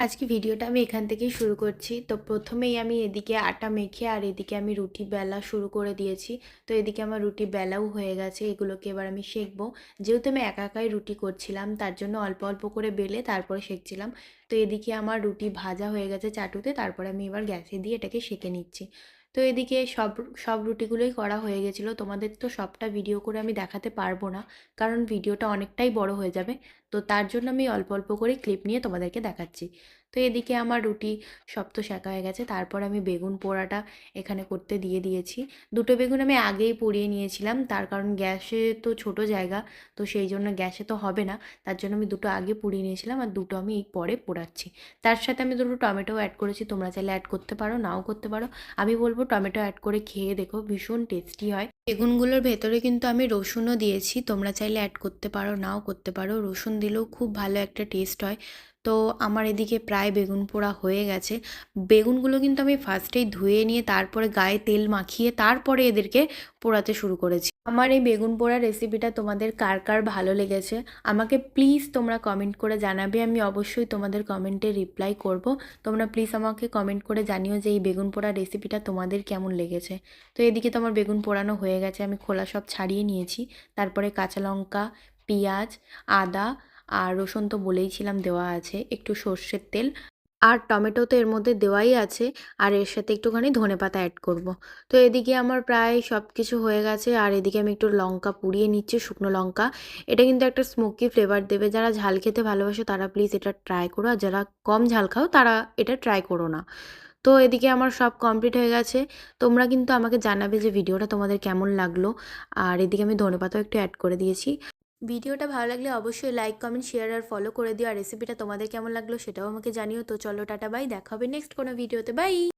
আজকে ভিডিওটা আমি এখান থেকেই শুরু করছি। তো প্রথমেই আমি এদিকে আটা মেখে আর এদিকে আমি রুটি বেলা শুরু করে দিয়েছি। তো এদিকে আমার রুটি বেলাও হয়ে গেছে। এগুলোকে এবার আমি সেঁকবো। যেহেতু আমি একা একাই রুটি করছিলাম তার জন্য অল্প অল্প করে বেলে তারপরে সেঁকছিলাম। তো এদিকে আমার রুটি ভাজা হয়ে গেছে চাটুতে, তারপরে আমি এবার গ্যাসে দিয়ে এটাকে সেঁকে নিচ্ছি। তো এদিকে সব সব রুটিগুলোই করা হয়ে গেছিলো। তোমাদের তো সবটা ভিডিও করে আমি দেখাতে পারবো না, কারণ ভিডিওটা অনেকটাই বড় হয়ে যাবে। তো তার জন্য আমি অল্প অল্প করে ক্লিপ নিয়ে তোমাদেরকে দেখাচ্ছি। তো এদিকে আমার রুটি সব তো সেঁকা হয়ে গেছে, তারপর আমি বেগুন পোড়াটা এখানে করতে দিয়ে দিয়েছি। দুটো বেগুন আমি আগেই পুড়িয়ে নিয়েছিলাম, তার কারণ গ্যাসে তো ছোট জায়গা, তো সেই জন্য গ্যাসে তো হবে না, তার জন্য আমি দুটো আগে পুড়িয়ে নিয়েছিলাম আর দুটো আমি এই পরে পোড়াচ্ছি। তার সাথে আমি দুটো টমেটো অ্যাড করেছি, তোমরা চাইলে অ্যাড করতে পারো, নাও করতে পারো। আমি বলবো টমেটো অ্যাড করে খেয়ে দেখো, ভীষণ টেস্টি হয়। বেগুনগুলোর ভেতরে কিন্তু আমি রসুনও দিয়েছি, তোমরা চাইলে অ্যাড করতে পারো, নাও করতে পারো। রসুন দিলেও খুব ভালো একটা টেস্ট হয়। তো আমার এদিকে প্রায় বেগুন পোড়া হয়ে গেছে। বেগুনগুলো কিন্তু আমি ফার্স্টেই ধুয়ে নিয়ে তারপরে গায়ে তেল মাখিয়ে তারপরে এদেরকে পোড়াতে শুরু করেছি। আমার এই বেগুন পোড়া রেসিপিটা তোমাদের কার কার ভালো লেগেছে আমাকে প্লিজ তোমরা কমেন্ট করে জানাবে। আমি অবশ্যই তোমাদের কমেন্টে রিপ্লাই করব। তোমরা প্লিজ আমাকে কমেন্ট করে জানিও যে এই বেগুন পোড়া রেসিপিটা তোমাদের কেমন লেগেছে। তো এদিকে তো আমার বেগুন পোড়ানো হয়ে গেছে, আমি খোলা সব ছাড়িয়ে নিয়েছি। তারপরে কাঁচা লঙ্কা, পেঁয়াজ, আদা আর রসুন তো বলেইছিলাম দেওয়া আছে, একটু সর্ষের তেল আর টমেটো তো এর মধ্যে দেওয়াই আছে, আর এর সাথে একটুখানি ধনেপাতা অ্যাড করব। তো এদিকে আমার প্রায় সব কিছু হয়ে গেছে, আর এদিকে আমি একটু লঙ্কা পুড়িয়ে নিচ্ছি, শুকনো লঙ্কা। এটা কিন্তু একটা স্মোকি ফ্লেভার দেবে। যারা ঝাল খেতে ভালোবাসো তারা প্লিজ এটা ট্রাই করো, আর যারা কম ঝাল খাও তারা এটা ট্রাই করো না। তো এদিকে আমার সব কমপ্লিট হয়ে গেছে। তোমরা কিন্তু আমাকে জানাবে যে ভিডিওটা তোমাদের কেমন লাগলো। আর এদিকে আমি ধনেপাতাও একটু অ্যাড করে দিয়েছি। ভিডিওটা ভালো লাগলে অবশ্যই লাইক, কমেন্ট, শেয়ার আর ফলো করে দিও। আর রেসিপিটা তোমাদের কেমন লাগলো সেটাও আমাকে জানিও। তো চলো টাটা, বাই, দেখা হবে নেক্সট কোনো ভিডিওতে, বাই।